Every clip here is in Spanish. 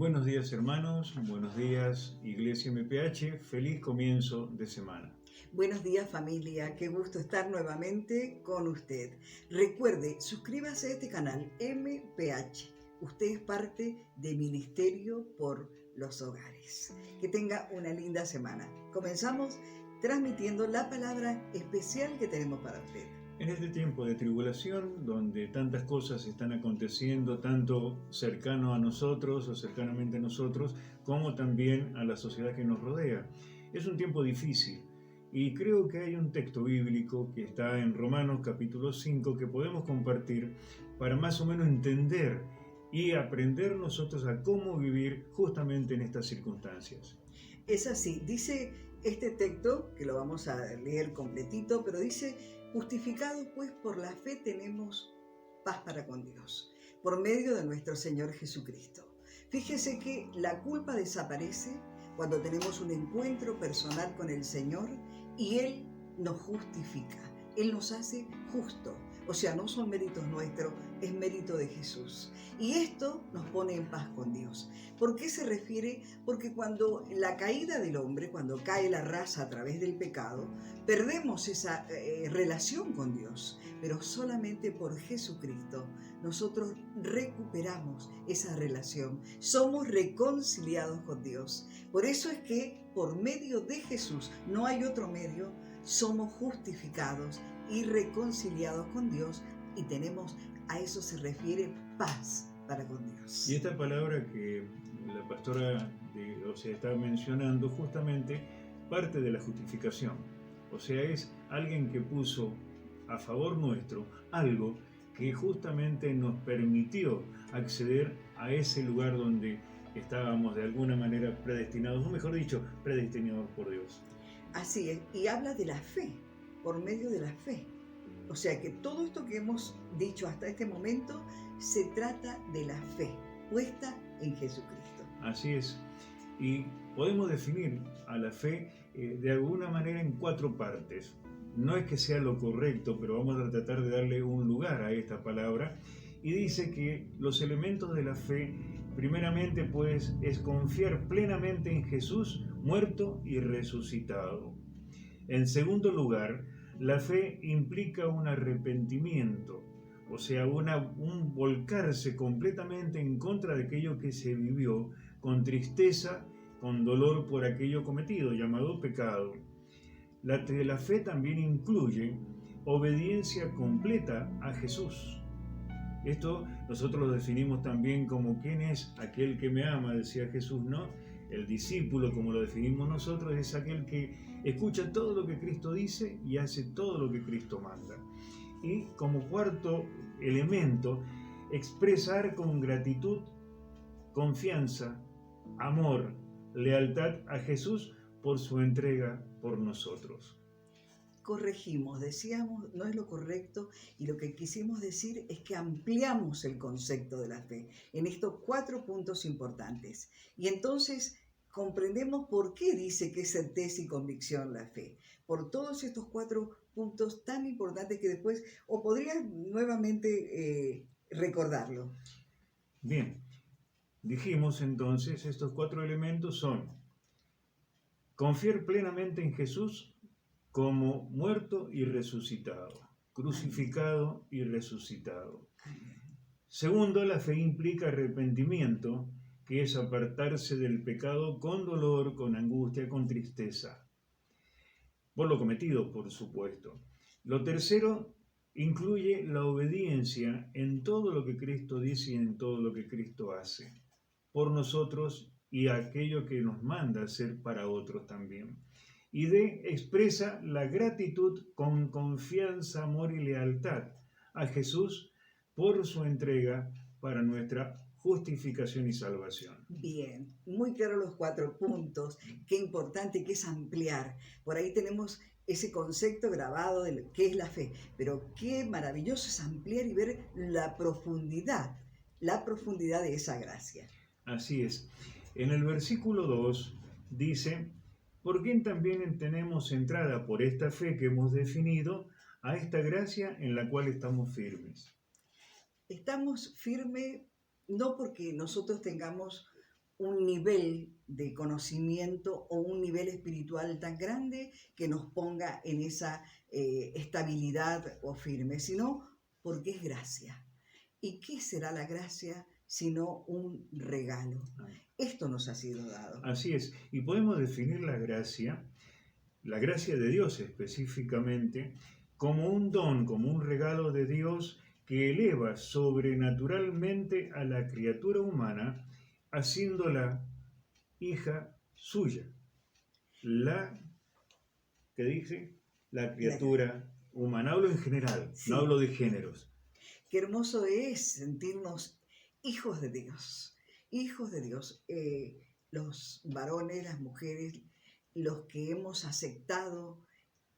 Buenos días hermanos, buenos días Iglesia MPH, feliz comienzo de semana. Buenos días familia, qué gusto estar nuevamente con usted. Recuerde, suscríbase a este canal MPH. Usted es parte de Ministerio por los Hogares. Que tenga una linda semana. Comenzamos transmitiendo la palabra especial que tenemos para usted. En este tiempo de tribulación, donde tantas cosas están aconteciendo, tanto cercano a nosotros o cercanamente a nosotros, como también a la sociedad que nos rodea, es un tiempo difícil. Y creo que hay un texto bíblico que está en Romanos capítulo 5 que podemos compartir para más o menos entender y aprender nosotros a cómo vivir justamente en estas circunstancias. Es así, dice este texto, que lo vamos a leer completito, pero dice: justificados pues por la fe tenemos paz para con Dios, por medio de nuestro Señor Jesucristo. Fíjese que la culpa desaparece cuando tenemos un encuentro personal con el Señor y Él nos justifica, Él nos hace justo. O sea, no son méritos nuestros, es mérito de Jesús. Y esto nos pone en paz con Dios. ¿Por qué se refiere? Porque cuando la caída del hombre, cuando cae la raza a través del pecado, perdemos esa relación con Dios. Pero solamente por Jesucristo nosotros recuperamos esa relación. Somos reconciliados con Dios. Por eso es que por medio de Jesús, no hay otro medio, somos justificados y reconciliados con Dios, y tenemos, a eso se refiere, paz para con Dios. Y esta palabra que la pastora está mencionando justamente parte de la justificación. O sea, es alguien que puso a favor nuestro algo que justamente nos permitió acceder a ese lugar donde estábamos de alguna manera predestinados, o mejor dicho, predestinados por Dios. Así es, y habla de la fe, por medio de la fe. O sea que todo esto que hemos dicho hasta este momento se trata de la fe puesta en Jesucristo. Así es. Y podemos definir a la fe de alguna manera en 4 partes. No es que sea lo correcto, pero vamos a tratar de darle un lugar a esta palabra. Y dice que los elementos de la fe, primeramente pues, es confiar plenamente en Jesús, muerto y resucitado. En segundo lugar, la fe implica un arrepentimiento, o sea, un volcarse completamente en contra de aquello que se vivió, con tristeza, con dolor por aquello cometido, llamado pecado. La fe también incluye obediencia completa a Jesús. Esto nosotros lo definimos también como ¿quién es aquel que me ama?, decía Jesús, ¿no? El discípulo, como lo definimos nosotros, es aquel que escucha todo lo que Cristo dice y hace todo lo que Cristo manda. Y como cuarto elemento, expresar con gratitud, confianza, amor, lealtad a Jesús por su entrega por nosotros. Corregimos, decíamos, no es lo correcto, y lo que quisimos decir es que ampliamos el concepto de la fe en estos 4 puntos importantes. Y entonces comprendemos por qué dice que es certeza y convicción la fe, por todos estos 4 puntos tan importantes que después, o podrías nuevamente recordarlo. Bien, dijimos entonces, estos 4 elementos son confiar plenamente en Jesús como muerto y resucitado, crucificado y resucitado. Segundo, la fe implica arrepentimiento, que es apartarse del pecado con dolor, con angustia, con tristeza, por lo cometido, por supuesto. Lo tercero, incluye la obediencia en todo lo que Cristo dice y en todo lo que Cristo hace, por nosotros y aquello que nos manda hacer para otros también. Y expresa la gratitud con confianza, amor y lealtad a Jesús por su entrega para nuestra justificación y salvación. Bien, muy claro los 4 puntos. Qué importante que es ampliar. Por ahí tenemos ese concepto grabado de qué es la fe, pero qué maravilloso es ampliar y ver la profundidad de esa gracia. Así es. En el versículo 2 dice: ¿por qué también tenemos entrada por esta fe que hemos definido a esta gracia en la cual estamos firmes? Estamos firmes no porque nosotros tengamos un nivel de conocimiento o un nivel espiritual tan grande que nos ponga en esa estabilidad o firme, sino porque es gracia. ¿Y qué será la gracia sino un regalo? Esto nos ha sido dado. Así es, y podemos definir la gracia de Dios específicamente, como un don, como un regalo de Dios que eleva sobrenaturalmente a la criatura humana, haciéndola hija suya. ¿Qué dice? La criatura humana. Hablo en general, Sí. no hablo de géneros. Qué hermoso es sentirnos hijos de Dios. Hijos de Dios. Los varones, las mujeres, los que hemos aceptado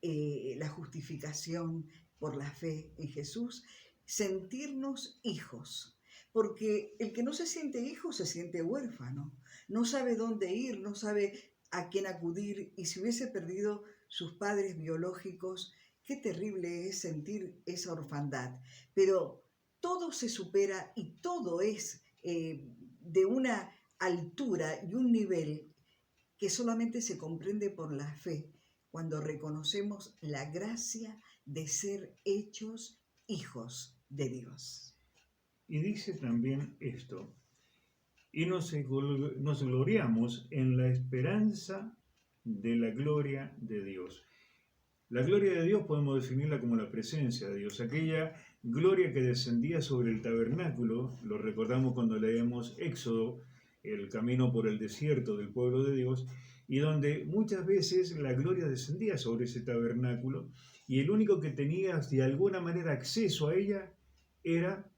la justificación por la fe en Jesús, sentirnos hijos. Porque el que no se siente hijo se siente huérfano, no sabe dónde ir, no sabe a quién acudir, y si hubiese perdido sus padres biológicos, qué terrible es sentir esa orfandad. Pero todo se supera y todo es de una altura y un nivel que solamente se comprende por la fe, cuando reconocemos la gracia de ser hechos hijos de Dios. Y dice también esto, y nos gloriamos en la esperanza de la gloria de Dios. La gloria de Dios podemos definirla como la presencia de Dios, aquella gloria que descendía sobre el tabernáculo, lo recordamos cuando leemos Éxodo, el camino por el desierto del pueblo de Dios, y donde muchas veces la gloria descendía sobre ese tabernáculo, y el único que tenía de alguna manera acceso a ella era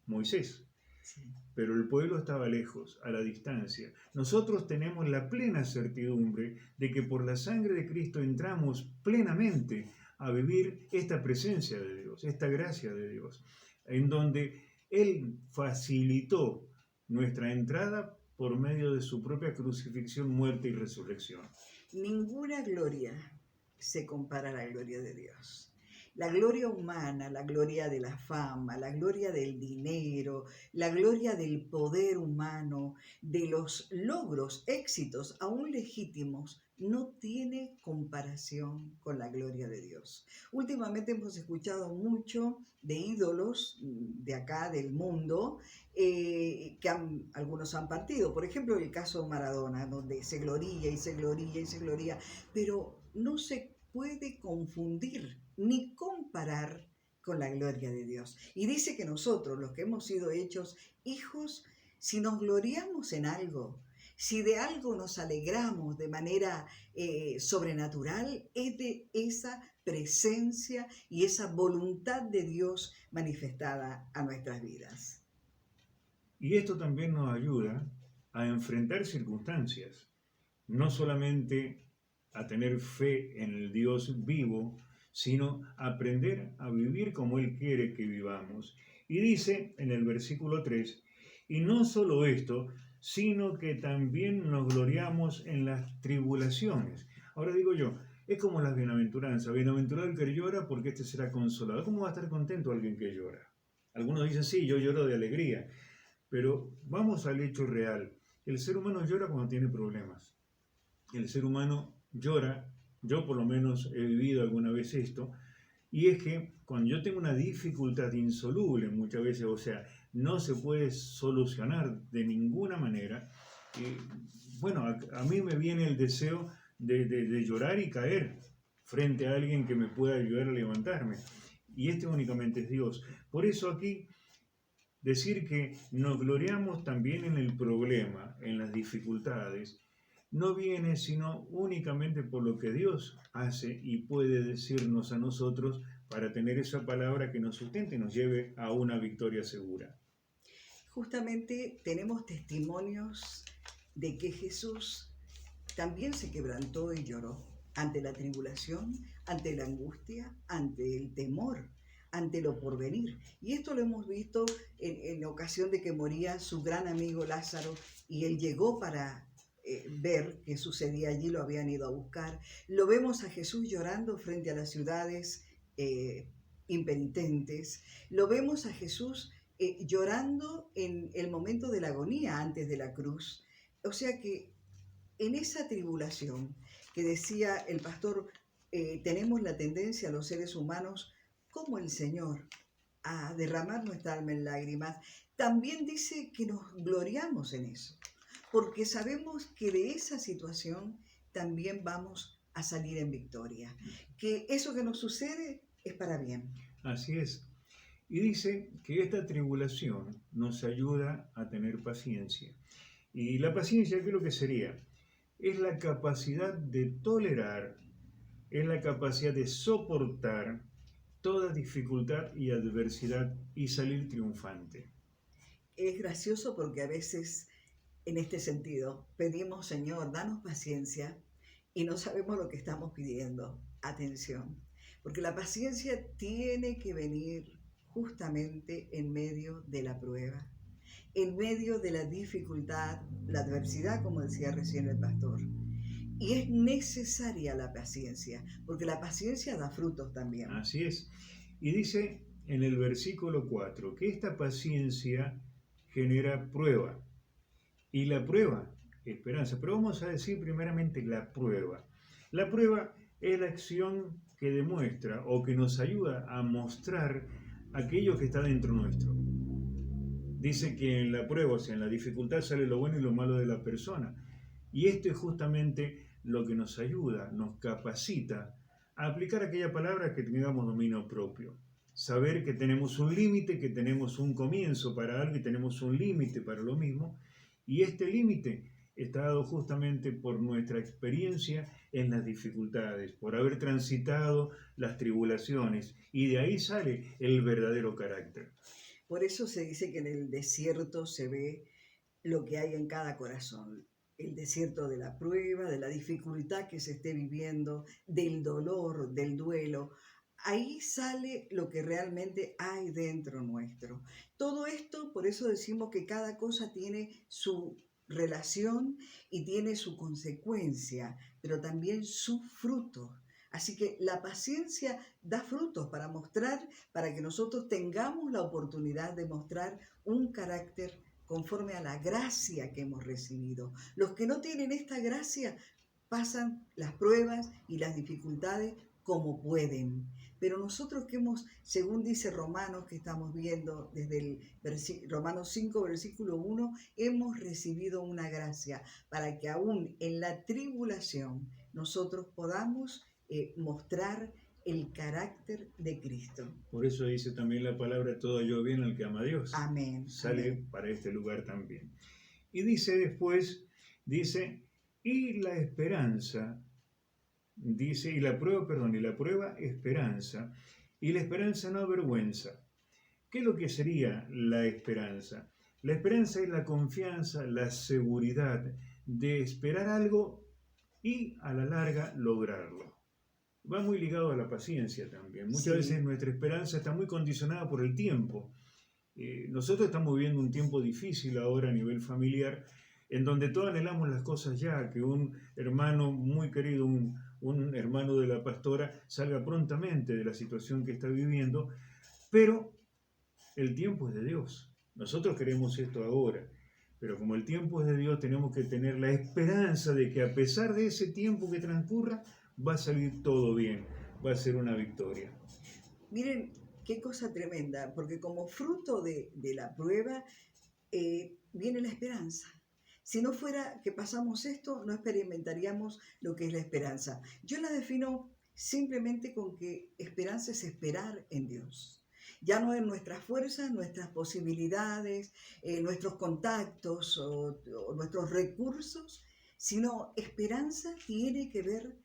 Moisés. Sí. Pero el pueblo estaba lejos, a la distancia. Nosotros tenemos la plena certidumbre de que por la sangre de Cristo entramos plenamente a vivir esta presencia de Dios, esta gracia de Dios, en donde Él facilitó nuestra entrada por medio de su propia crucifixión, muerte y resurrección. Ninguna gloria se compara a la gloria de Dios. La gloria humana, la gloria de la fama, la gloria del dinero, la gloria del poder humano, de los logros, éxitos, aún legítimos, no tiene comparación con la gloria de Dios. Últimamente hemos escuchado mucho de ídolos de acá, del mundo, que algunos han partido. Por ejemplo, el caso de Maradona, donde se gloría y se gloría y se gloría, pero no se puede confundir ni comparar con la gloria de Dios. Y dice que nosotros, los que hemos sido hechos hijos, si nos gloriamos en algo, si de algo nos alegramos de manera sobrenatural, es de esa presencia y esa voluntad de Dios manifestada a nuestras vidas. Y esto también nos ayuda a enfrentar circunstancias, no solamente a tener fe en el Dios vivo, sino aprender a vivir como Él quiere que vivamos. Y dice en el versículo 3, y no solo esto, sino que también nos gloriamos en las tribulaciones. Ahora digo yo, es como las bienaventuranzas. Bienaventurado el que llora porque este será consolado. ¿Cómo va a estar contento alguien que llora? Algunos dicen, sí, yo lloro de alegría. Pero vamos al hecho real. El ser humano llora cuando tiene problemas. El ser humano llora, yo por lo menos he vivido alguna vez esto, y es que cuando yo tengo una dificultad insoluble muchas veces, o sea, no se puede solucionar de ninguna manera, bueno, a mí me viene el deseo de llorar y caer frente a alguien que me pueda ayudar a levantarme. Y este únicamente es Dios. Por eso aquí decir que nos gloriamos también en el problema, en las dificultades, no viene sino únicamente por lo que Dios hace y puede decirnos a nosotros para tener esa palabra que nos sustente y nos lleve a una victoria segura. Justamente tenemos testimonios de que Jesús también se quebrantó y lloró ante la tribulación, ante la angustia, ante el temor, ante lo porvenir. Y esto lo hemos visto en ocasión de que moría su gran amigo Lázaro y él llegó para ver qué sucedía allí, lo habían ido a buscar. Lo vemos a Jesús llorando frente a las ciudades impenitentes. Lo vemos a Jesús llorando en el momento de la agonía antes de la cruz, O sea que en esa tribulación que decía el pastor, tenemos la tendencia los seres humanos, como el Señor, a derramar nuestra alma en lágrimas. También dice que nos gloriamos en eso, porque sabemos que de esa situación también vamos a salir en victoria, que eso que nos sucede es para bien. Así es. Y dice que esta tribulación nos ayuda a tener paciencia. Y la paciencia, ¿qué es lo que sería? Es la capacidad de tolerar, es la capacidad de soportar toda dificultad y adversidad y salir triunfante. Es gracioso porque a veces en este sentido pedimos, Señor, danos paciencia y no sabemos lo que estamos pidiendo. Atención, porque la paciencia tiene que venir justamente en medio de la prueba, en medio de la dificultad, la adversidad, como decía recién el pastor. Y es necesaria la paciencia, porque la paciencia da frutos también. Así es. Y dice en el versículo 4 que esta paciencia genera prueba. Y la prueba, esperanza. Pero vamos a decir primeramente la prueba. La prueba es la acción que demuestra o que nos ayuda a mostrar aquello que está dentro nuestro. Dice que en la prueba, o sea, en la dificultad sale lo bueno y lo malo de la persona. Y esto es justamente lo que nos ayuda, nos capacita a aplicar aquella palabra que tengamos dominio propio. Saber que tenemos un límite, que tenemos un comienzo para algo y tenemos un límite para lo mismo. Y este límite está dado justamente por nuestra experiencia en las dificultades, por haber transitado las tribulaciones. Y de ahí sale el verdadero carácter. Por eso se dice que en el desierto se ve lo que hay en cada corazón. El desierto de la prueba, de la dificultad que se esté viviendo, del dolor, del duelo. Ahí sale lo que realmente hay dentro nuestro. Todo esto, por eso decimos que cada cosa tiene su relación y tiene su consecuencia, pero también su fruto. Así que la paciencia da frutos para mostrar, para que nosotros tengamos la oportunidad de mostrar un carácter conforme a la gracia que hemos recibido. Los que no tienen esta gracia pasan las pruebas y las dificultades como pueden. Pero nosotros que hemos, según dice Romanos, que estamos viendo desde el Romanos 5, versículo 1, hemos recibido una gracia para que aún en la tribulación nosotros podamos mostrar el carácter de Cristo. Por eso dice también la palabra, todo ayuda bien al que ama a Dios. Amén. Sale Amén. para este lugar también. Y dice después, y la esperanza, y la prueba esperanza, y la esperanza no avergüenza. ¿Qué es lo que sería la esperanza? La esperanza es la confianza, la seguridad de esperar algo y a la larga lograrlo. Va muy ligado a la paciencia también. Muchas veces nuestra esperanza está muy condicionada por el tiempo. Nosotros estamos viviendo un tiempo difícil ahora a nivel familiar, en donde todos anhelamos las cosas ya, que un hermano muy querido, un hermano de la pastora, salga prontamente de la situación que está viviendo, pero el tiempo es de Dios. Nosotros queremos esto ahora, pero como el tiempo es de Dios, tenemos que tener la esperanza de que a pesar de ese tiempo que transcurra, va a salir todo bien, va a ser una victoria. Miren, qué cosa tremenda, porque como fruto de la prueba viene la esperanza. Si no fuera que pasamos esto, no experimentaríamos lo que es la esperanza. Yo la defino simplemente con que esperanza es esperar en Dios. Ya no en nuestras fuerzas, nuestras posibilidades, nuestros contactos o nuestros recursos, sino esperanza tiene que ver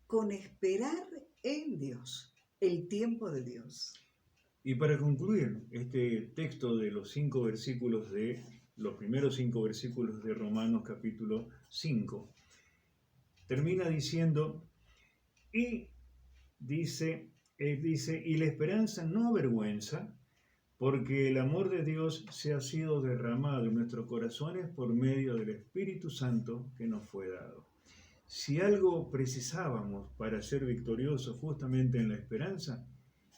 con esperar en Dios, el tiempo de Dios. Y para concluir este texto de los primeros 5 versículos de Romanos capítulo 5, termina diciendo, y la esperanza no avergüenza, porque el amor de Dios se ha sido derramado en nuestros corazones por medio del Espíritu Santo que nos fue dado. Si algo precisábamos para ser victoriosos justamente en la esperanza,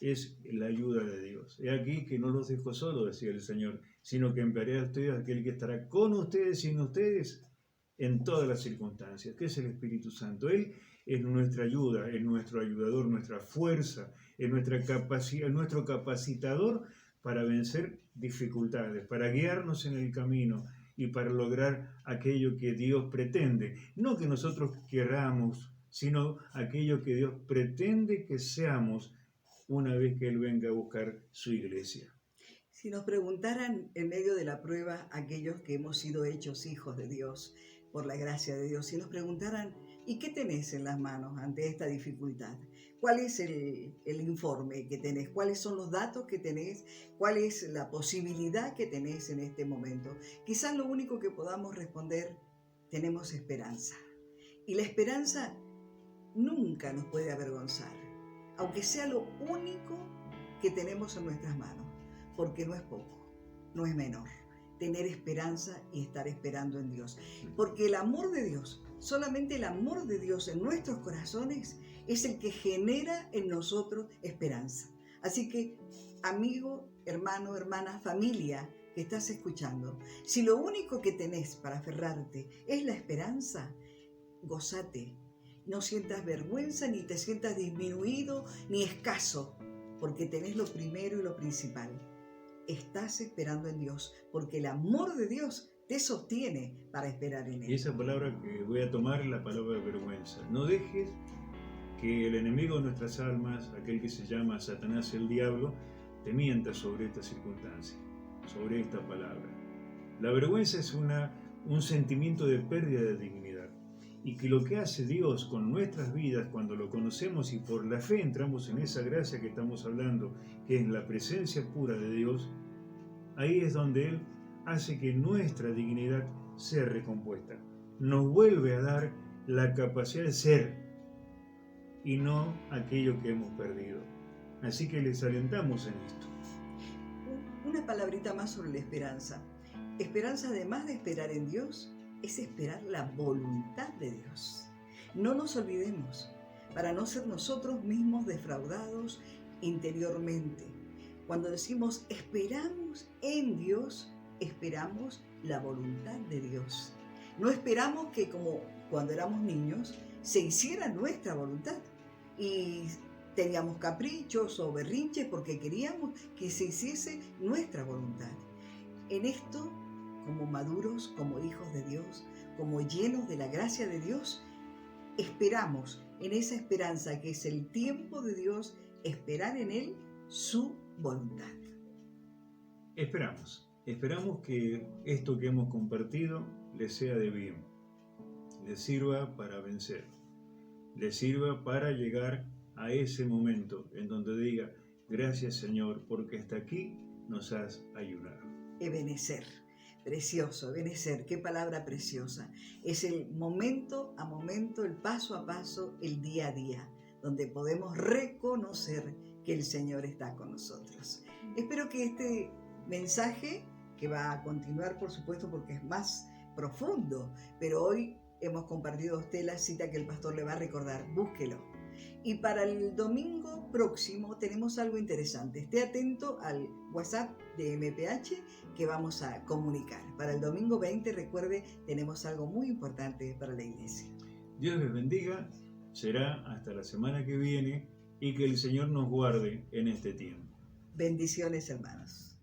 es la ayuda de Dios. He aquí que no los dejo solos, decía el Señor, sino que enviaré a ustedes aquel que estará con ustedes y en ustedes en todas las circunstancias, que es el Espíritu Santo. Él es nuestra ayuda, es nuestro ayudador, nuestra fuerza, es nuestra capacidad, nuestro capacitador para vencer dificultades, para guiarnos en el camino y para lograr aquello que Dios pretende. No que nosotros queramos, sino aquello que Dios pretende que seamos una vez que Él venga a buscar su iglesia. Si nos preguntaran en medio de la prueba aquellos que hemos sido hechos hijos de Dios, por la gracia de Dios, si nos preguntaran, ¿y qué tenés en las manos ante esta dificultad? ¿Cuál es el informe que tenés? ¿Cuáles son los datos que tenés? ¿Cuál es la posibilidad que tenés en este momento? Quizás lo único que podamos responder, tenemos esperanza. Y la esperanza nunca nos puede avergonzar, aunque sea lo único que tenemos en nuestras manos, porque no es poco, no es menor. Tener esperanza y estar esperando en Dios. Porque el amor de Dios, solamente el amor de Dios en nuestros corazones es el que genera en nosotros esperanza. Así que, amigo, hermano, hermana, familia que estás escuchando, si lo único que tenés para aferrarte es la esperanza, gózate. No sientas vergüenza, ni te sientas disminuido, ni escaso, porque tenés lo primero y lo principal. Estás esperando en Dios, porque el amor de Dios te sostiene para esperar en Él. Y esa palabra que voy a tomar es la palabra vergüenza. No dejes que el enemigo de nuestras almas, aquel que se llama Satanás el diablo, te mienta sobre esta circunstancia, sobre esta palabra. La vergüenza es un sentimiento de pérdida de dignidad. Y que lo que hace Dios con nuestras vidas cuando lo conocemos y por la fe entramos en esa gracia que estamos hablando, que es la presencia pura de Dios, ahí es donde Él hace que nuestra dignidad sea recompuesta. Nos vuelve a dar la capacidad de ser y no aquello que hemos perdido. Así que les alentamos en esto. Una palabrita más sobre la esperanza. Esperanza, además de esperar en Dios, es esperar la voluntad de Dios. No nos olvidemos, para no ser nosotros mismos defraudados interiormente. Cuando decimos esperamos en Dios, esperamos la voluntad de Dios. No esperamos que, como cuando éramos niños, se hiciera nuestra voluntad y teníamos caprichos o berrinches porque queríamos que se hiciese nuestra voluntad. En esto, como maduros, como hijos de Dios, como llenos de la gracia de Dios, esperamos en esa esperanza que es el tiempo de Dios, esperar en Él su voluntad. Esperamos que esto que hemos compartido les sea de bien, les sirva para vencer, les sirva para llegar a ese momento en donde diga, gracias Señor, porque hasta aquí nos has ayudado. Ebenecer. Precioso, Ebenecer, qué palabra preciosa. Es el momento a momento, el paso a paso, el día a día, donde podemos reconocer que el Señor está con nosotros. Espero que este mensaje, que va a continuar por supuesto porque es más profundo, pero hoy hemos compartido a usted la cita que el pastor le va a recordar, búsquelo. Y para el domingo próximo tenemos algo interesante. Esté atento al WhatsApp de MPH que vamos a comunicar. Para el domingo 20, recuerde, tenemos algo muy importante para la iglesia. Dios les bendiga. Será hasta la semana que viene y que el Señor nos guarde en este tiempo. Bendiciones, hermanos.